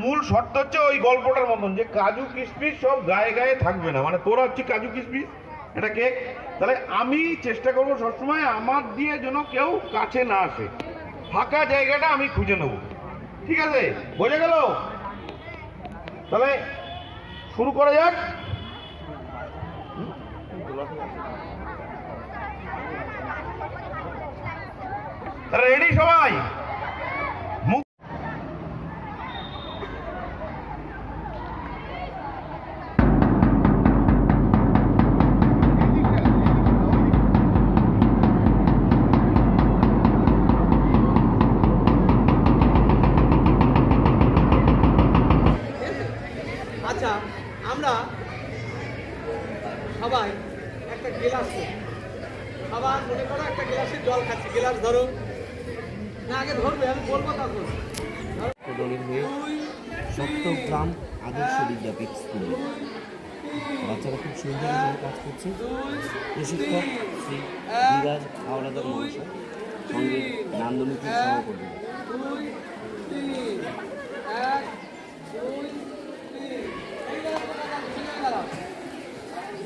মূল শর্ত হচ্ছে ওই গল্পটার মতন যে কাজু কিশমিশ সব গায়ে গায়ে থাকবে না, মানে তোরা হচ্ছে কাজু কিশমিশ এটা কেক। তাহলে আমি চেষ্টা করবো সবসময় আমার দিয়ে যেন কেউ কাছে না আসে, ফাঁকা জায়গাটা আমি খুঁজে নেব, ঠিক আছে? বোঝা গেল? তাহলে শুরু করা যাক। রেডি সবাই? আচ্ছা, আমরা সবাই একটা গ্লাস আবার মনে করো একটা গ্লাসের জল খাচ্ছি। গ্লাস ধরো না, আগে ধরবে, আমি বলবো তখন। দলের হয়ে চট্টগ্রাম আদর্শ বিদ্যাপীঠ স্কুলে বাচ্চারা খুব সুন্দরভাবে কাজ করছে। প্রশিক্ষক শ্রী বিরাজ হাওলাদার মহাশয়, সঙ্গে নান্দনিকের সহকর্মী।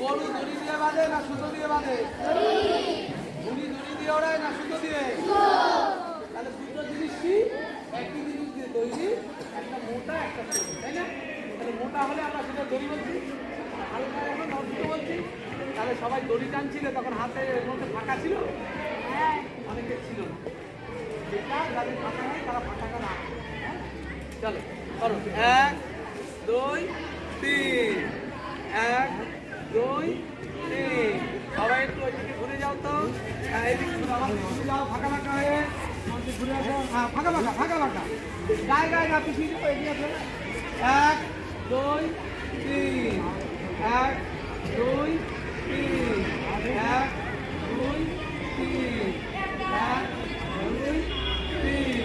গরু দড়ি দিয়ে বাঁধে না সুতো দিয়ে বাঁধে? দড়ি দিয়ে ওড়ায় না সুতো দিয়ে? তাহলে দুটো জিনিস কি একই জিনিস দিয়ে তৈরি, একটা মোটা একটা ছোট, তাই না? তাহলে মোটা হলে আমরা সেটা দড়ি বলছি, হালকা যখন নষ্ট বলছি। তাহলে সবাই দড়ি টানছিলে তখন হাতে এর মধ্যে ফাঁকা ছিল? অনেকে ছিল না। যেটা যাদের ফাঁকা নেই তারা ফাঁকাটা না। চলো করো, 1 2 3, 1 2 3। সবাই একটু ওইদিকে ঘুরে যাও তো, এইদিকে ঘুরে যাও, ফাঁকা ফাঁকা হয়ে ঘুরে আসো। হ্যাঁ, ফাঁকা ফাঁকা ফাঁকা ফাঁকা, গায়ে গায়ে না পিছিয়ে যাবো, এগিয়ে আসো। 1 2 3, 1 2 3, 1 2 3, 1 2 3।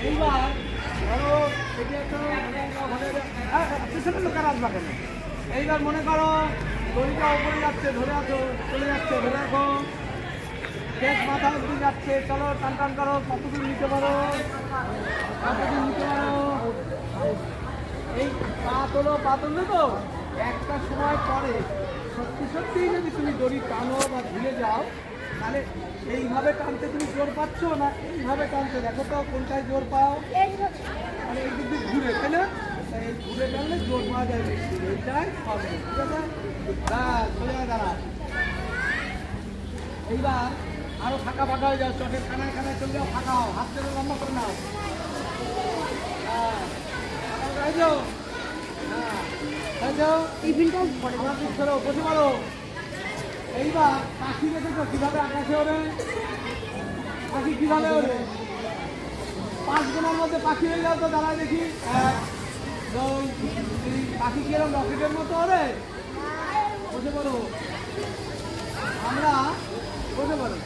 এইবার ধরো এগিয়ে আসো, পিছনে লোকের আসবা কেন? এইবার মনে করো দড়িটা উপরে যাচ্ছে, ধরে আছো, চলে যাচ্ছে, ধরে রাখো, শেষ মাথা অব্দি যাচ্ছে। চলো টান টান করো, কতদূর নিতে পারো, কতদূর নিতে পারো। এই পা তোলো তো একটা সময় পরে সত্যি সত্যিই যদি তুমি দড়ি টানো বা ভুলে যাও, তাহলে এইভাবে টানতে তুমি জোর পাচ্ছ না এইভাবে টানতে, দেখো তো কোনটায় জোর পাও। মানে এই দিক ঘুরে, তাই না? এই ঘুরে টানলে জোর পাওয়া যায় বেশি, এইটাই হবে, ঠিক আছে? ব্যাস, চলে যায় দাঁড়া। এইবার আরো ফাঁকা ফাঁকা হয়ে যাও, চটের খানায় খানায় চলে যাও, ফাঁকা হও, হাত ধরে লম্বা করে নাও। হ্যাঁ, ফাঁকা হয়ে যাও। হ্যাঁ, হয়ে যাও। টিফিনটাও পরে আমার দিক ধরো, বসে পারো। এইবার পাখি দেখেছো কিভাবে আকাশে ওড়ে? পাখি কিভাবে ওড়ে? 5 গুণের মধ্যে পাখি হয়ে যাও তো, দাঁড়ায় দেখি। 1 2 3। পাখি কিরকম রকেটের মতো ওড়ে? বসে পড়ো। আমরা বসে পড়ো।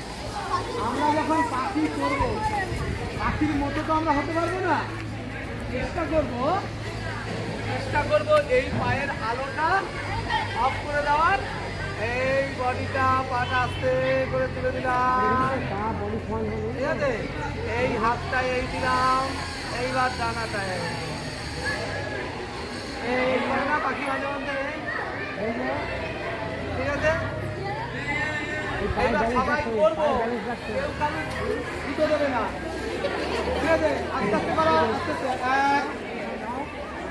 আমরা যখন পাখি করবো, পাখির মতো তো আমরা হতে পারবো না। চেষ্টা করবো এই পায়ের আলোটা অফ করে দেওয়ার। এই বডিটা পাটা আস্তে করে তুলে দিলাম, ঠিক আছে? এই হাতটা এই দিলাম, এইবার ডানাটায় এই না পাখি মাঝে মধ্যে, ঠিক আছে? এইবার সবাই করবো, কেউ কারো দিতে দেবে না, ঠিক আছে? আস্তে আস্তে করো, আস্তে আস্তে। 1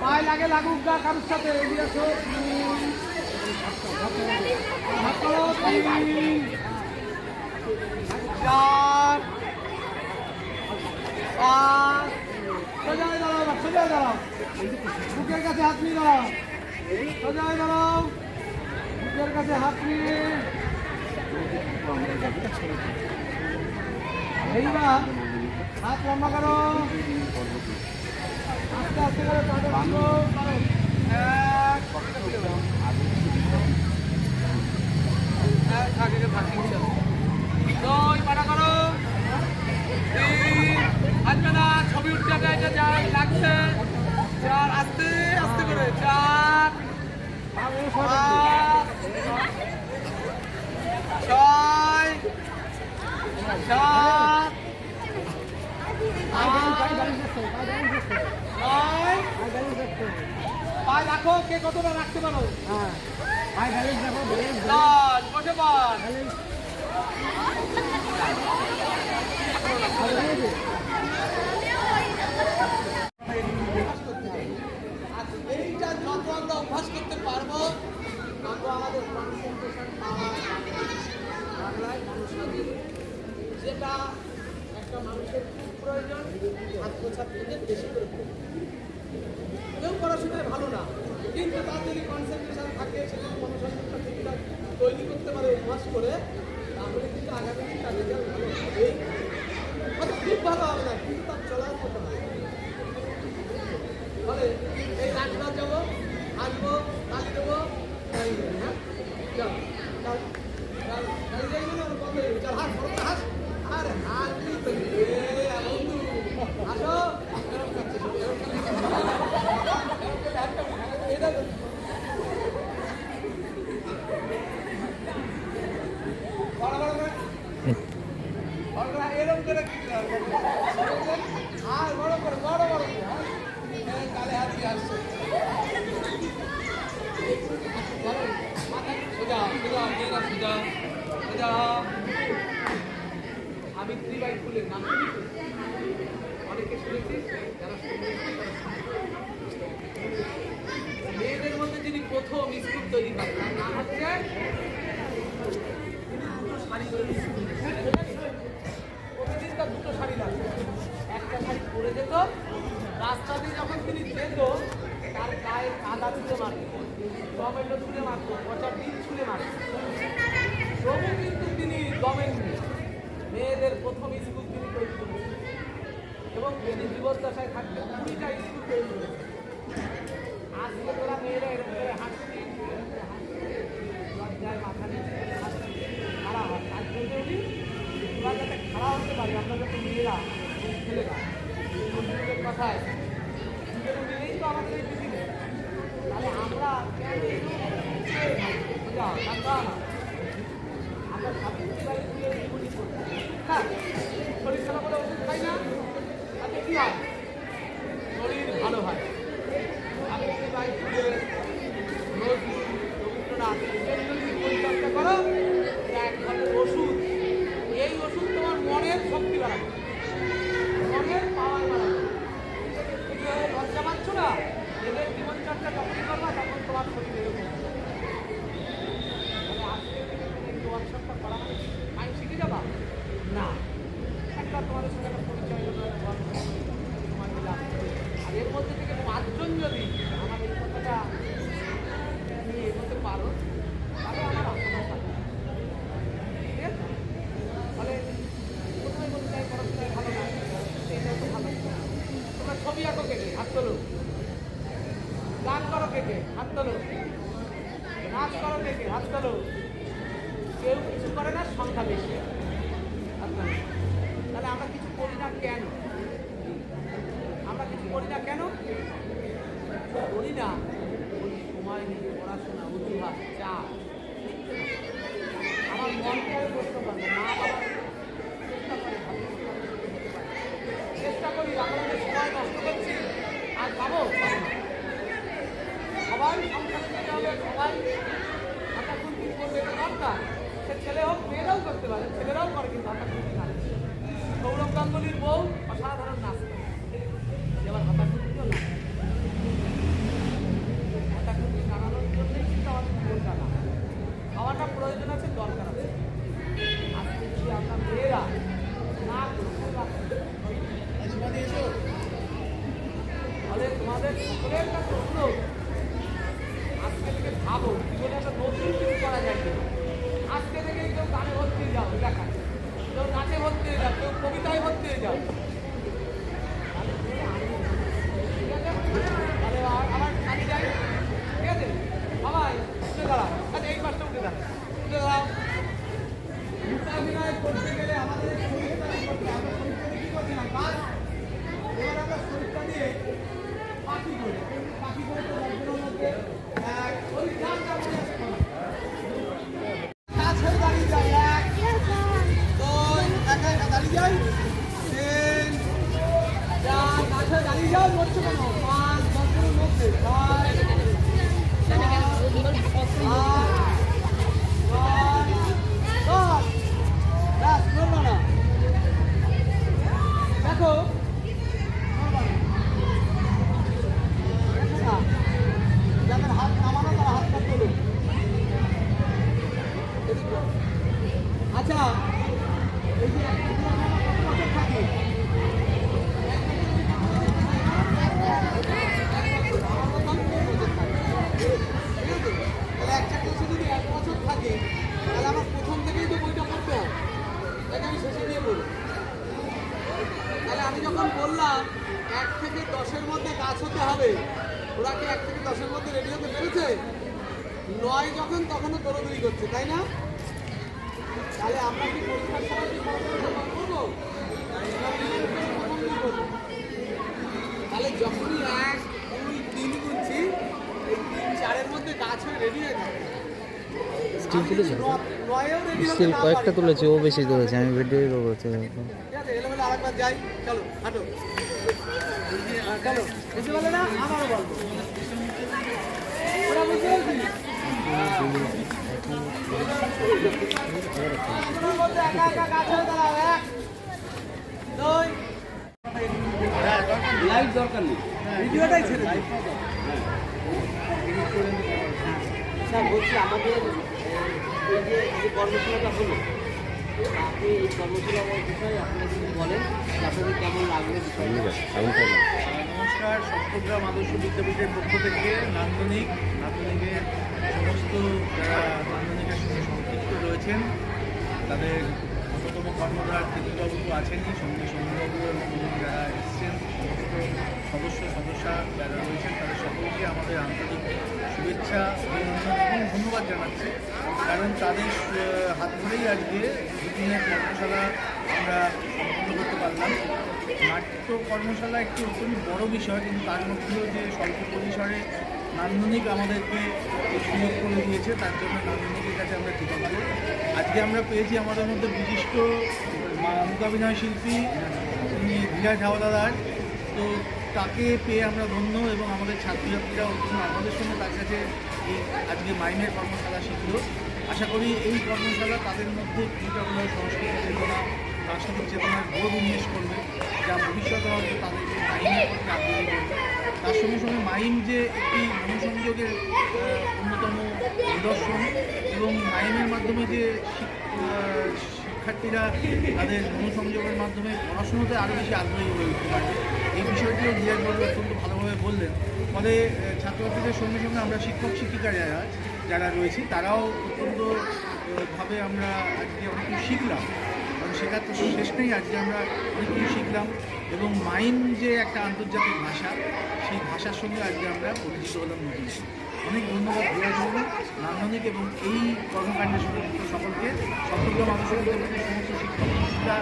পায়ে লাগে লাগুক গা কারোর সাথে, এগিয়ে আসো। 3 4 5। সোজায় দাঁড়াও, বুকের কাছে হাত নিয়ে দাঁড়াও, সোজায় দাঁড়াও, বুকের কাছে হাত নিয়ে। এইবার হাত লম্বা করো, আস্তে আস্তে করে পাটা ভাঙো। 1 2 পাটা করো, 3 আসবে না, ছবি উঠতে এটা যায় লাগছে। 4 আস্তে আস্তে করে, 4 5 6 7 8 9 রাখো, কে কতটা রাখতে পারো। হ্যাঁ ভাই ব্যালেন্স দেখো ব্যালেন্স দশ, বসে পড়। আর এইটা যত আমরা অভ্যাস করতে পারবো তত আমাদের কনসেন্ট্রেশন পাওয়ার বাংলায় মানুষ হবে। যেটা একটা মানুষের খুব প্রয়োজন, ছাত্রছাত্রীদের বেশি করে প্রয়োজন। কেউ পড়াশোনায় ভালো না, কিন্তু তার যদি কনসেন্ট্রেশন থাকে, সে যদি কর্মসংস্থানটা ঠিকঠাক তৈরি করতে পারে অভ্যাস করে, তাহলে কিন্তু আগামী দিন তার রেজাল্ট ভালো হবেই। হয়তো খুব ভালো হবে না, কিন্তু তার চলার মতো হবে। ফলে এই নাচবার যাবো, আসবো, তালি দেবো, তাই হ্যাঁ চল চল চল তাই যাইবো না, বন্ধ হয়ে যাবে। চল হাস, বড় করে হাস। আর হাস তুই তো বন্ধু আসো, এরকম করছে সব, এরকম করছে। এটা তো বড় বড় করে বড় করে এরকম করে আর বড় করে বড় বড় করে হ্যাঁ কালে হাতি আসছে। সোজা সোজা মেয়েরা সোজা সোজা। আমি ত্রিবাই ফুলের নাম শুনেছি, অনেকে শুনেছিস যারা মেয়েদের মধ্যে যিনি প্রথম স্কুল তৈরি করেন তার নাম হচ্ছে দুটো শাড়ি তৈরি। প্রতিদিন তার দুটো শাড়ি লাগবে, একটা শাড়ি পরে যেত, রাস্তা দিয়ে যখন তিনি যেত তার গায়ে কাদা ছুঁড়ে মারত, টমেটো ছুঁড়ে মারত, পচা ডিম ছুঁড়ে মারত, তবু কিন্তু তিনি দমেননি। মেয়েদের প্রথম স্কুল তিনি তৈরি করেছেন এবং তিনি জীবদ্দশায় থাকতে 20টা স্কুল তৈরি করেছেন। আজকে তোরা মেয়েরা এরকম করে হাসছি, লজ্জায় মাথা নিচে হাসছি, খাড়া হয়। আজ বলতে উনি তোরা যাতে খাড়া হতে পারি, আমরা যাতে মেয়েরা ছেলেরা মন্দিরের কথায় দুজনে মিলেই তো আমাদের এই পৃথিবী। তাহলে আমরা কেন আমরা সাবিত্রী বাড়ি দিয়ে জীবনী করছি, হ্যাঁ শরীর খারাপ করে ওষুধ খাই না, তাতে কী হয়? শরীর ভালো হয়। সাবিত্রী বাড়ি দিয়ে রোজ রবীন্দ্রনাথ এদের যদি পরিচর্যা করো, এটা এক ধরনের ওষুধ। এই ওষুধ তোমার মনের শক্তি বাড়াবে, মনের পাওয়ার বাড়াবে। লজ্জা পাচ্ছ না? এদের জীবনচর্চা যখনই করবা তখন তোমার শরীর এরকম হবে। আজকে থেকে তুমি একটু ওয়ার্কশপটা করা মানে আমি শিখে যাবা না, একটা তোমাদের সঙ্গে একটা পরিচয় হলো, সময় দিলাম। আর এর মধ্যে থেকে 5 জন যদি আমার এই কথাটা নিয়ে এগোতে পারো, তাহলে আমার আশাটা থাকে, ঠিক আছে? ফলে প্রথমে বলতে চাই পড়াশোনায় ভালো না, এটা তো ভালো। তোমরা ছবি আঁকো কে কে? হাত তোলো। গান করো কে কে? হাত তোলো। নাচ করো কে কে? হাত তোলো। কেউ কিছু করে না, সংখ্যা বেশি। তাহলে আমরা কিছু করি না কেন? আমরা কিছু করি না কেন? করি না সময় নেই, পড়াশোনা, অজুহাত, চাপ। আমার মনকে আমি করতে পারবো, মা বাবার চেষ্টা করি, আমরা যে সময় নষ্ট করছি আর পাবো সবাই সংসারে যেতে হবে, সবাই হাঁটা খুঁটি করবে, এটা দরকার। সে ছেলে হোক, মেয়েরাও করতে পারে, ছেলেরাও করে, কিন্তু হাঁটা খুঁটি নাচ। সৌরভ গাঙ্গুলির বউ অসাধারণ নাচ করে, এবার হাঁটা খুঁটিও না। হাঁটা খুঁটি জানানোর জন্যই কিন্তু আমাদের জীবন জানা হওয়াটা প্রয়োজন আছে, দরকার আছে। আজকে যদি আমরা মেয়েরা না তাহলে তোমাদের সকলের কাছে অনুরোধ, আজকে থেকে ভাবো জীবনে একটা নতুন কিছু করা যায় কিনা। আজকে থেকে কেউ গানে ভর্তি হয়ে যাও, দেখা, কেউ নাচে ভর্তি হয়ে যাও, কেউ কবিতায় ভর্তি হয়ে যাও। ঠিক আছে? তাহলে আবার কাজে যাই, ঠিক আছে? সবাই উঠে দাঁড়াও, আচ্ছা এই পাশটা উঠে দাঁড়াও, উঠে দাঁড়াও। অভিনয় করতে গেলে আমাদের শরীরটা করতে, আমরা শরীরটা কি করছিলাম কাজ। এবার আমরা শরীরটা দিয়ে পাখি করে, পাখি করে তো একজনের মধ্যে শরীর জানটা মনে আসে কাছে দাঁড়িয়ে যায়, 1 2 একা একা দাঁড়িয়ে যায়, নয় যখন তখনও দৌড়দৌড়ি করছে, তাই না? তাহলে আমরা কি পরীক্ষার সময় কি পড়াশোনা করবো? তাহলে যখনই 1, 2, 3 গুনছি, এই 3, 4-এর মধ্যে কাজ হয়ে রেডি হয়ে থাকে। স্টিল তুলেছে? নয়েও রেডি হতে স্টিল না কয়েকটা পারি। তুলেছে, ও বেশি তুলেছে, আমি ভিডিও করছি। ঠিক আছে, এলোমেলো আরেকবার যাই, চলো হাঁটো। চলো, বুঝতে পারলে না? আবারও বলবো। ওরা বুঝতে পারছি? দুটোর মধ্যে একা একা কাজ হয়ে দাঁড়াও, 1, 2, লাইট দরকার নেই। ভিডিওটাই ছেড়ে দিই। স্যার বলছি আমাদের এই যে কর্মশালাটা হলো, আপনি এই কর্মশালার বিষয়ে আপনি যদি বলেন যে আপনাদের কেমন লাগলো বিষয়টা। নমস্কার, সপ্তগ্রাম আদর্শ বিদ্যাপীঠের পক্ষ থেকে নান্দনিকের সমস্ত যারা নান্দনিকের সঙ্গে সম্পৃক্ত রয়েছেন তাদের অন্যতম কর্মধার কৃতিবাবু তো আছেনই, সঙ্গে সৌম্যবাবু এবং যারা এসছেন সমস্ত সদস্যা যারা রয়েছেন তাদের সকলকে আমাদের আন্তরিক শুভেচ্ছা, অভিনন্দন এবং ধন্যবাদ জানাচ্ছি। কারণ তাদের হাত ধরেই আজকে দুদিনের কর্মশালা আমরা সম্পন্ন করতে পারলাম। নাট্য কর্মশালা একটি অত্যন্ত বড় বিষয়, কিন্তু তার মধ্যেও যে স্বল্প পরিসরে নান্দনিক আমাদেরকে এই সুযোগ করে দিয়েছে, তার জন্য নান্দনিকের কাছে আমরা কৃতজ্ঞ। আজকে আমরা পেয়েছি আমাদের মধ্যে বিশিষ্ট মূকাভিনয় শিল্পী ধীরাজ হাওলাদার, তো তাকে পেয়ে আমরা ধন্য এবং আমাদের ছাত্রছাত্রীরা আমাদের সঙ্গে তার কাছে এই আজকে মাইমের কর্মশালা শিখল। আশা করি এই কর্মশালা তাদের মধ্যে কিছুটা হলেও সংস্কৃতি চেতনা, সাংস্কৃতিক চেতনার বোধ উন্মেষ করবে, যা ভবিষ্যতে হয়তো তাদেরকে মাইমের প্রতি আগ্রহী করবে। তার সঙ্গে সঙ্গে মাইম যে একটি মনোসংযোগের অন্যতম নিদর্শন, এবং মাইমের মাধ্যমে যে শিক্ষার্থীরা তাদের মনোসংযোগের মাধ্যমে পড়াশোনাতে আরও বেশি আগ্রহী হয়ে উঠতে পারে, এই বিষয়টিও ধীরাজবাবু অত্যন্ত ভালোভাবে বললেন। ফলে ছাত্রছাত্রীদের সঙ্গে সঙ্গে আমরা শিক্ষক শিক্ষিকারা যারা রয়েছি তারাও অত্যন্ত ভাবে আমরা আজকে অনেক কিছু শিখলাম, কারণ শেখার তো শেষ নেই। আজকে আমরা অনেক কিছু শিখলাম এবং মাইম যে একটা আন্তর্জাতিক ভাষা, সেই ভাষার সঙ্গে আজকে আমরা পরিচিত হলাম নতুন। অনেক ধন্যবাদ ধীরাজবাবু, নান্দনিক এবং এই কর্মকাণ্ডের সঙ্গে যুক্ত সকলকে। সপ্তগ্রাম আদর্শ বিদ্যাপীঠের সমস্ত শিক্ষক শিক্ষিকা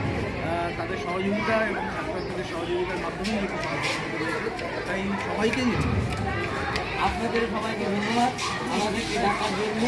তাদের সহযোগিতা এবং ছাত্রছাত্রীদের সহযোগিতার মাধ্যমেই এটি সম্পন্ন রয়েছে, তাই সবাইকেই আপনাদের সবাইকে ধন্যবাদ আমাদেরকে ডাকার জন্য।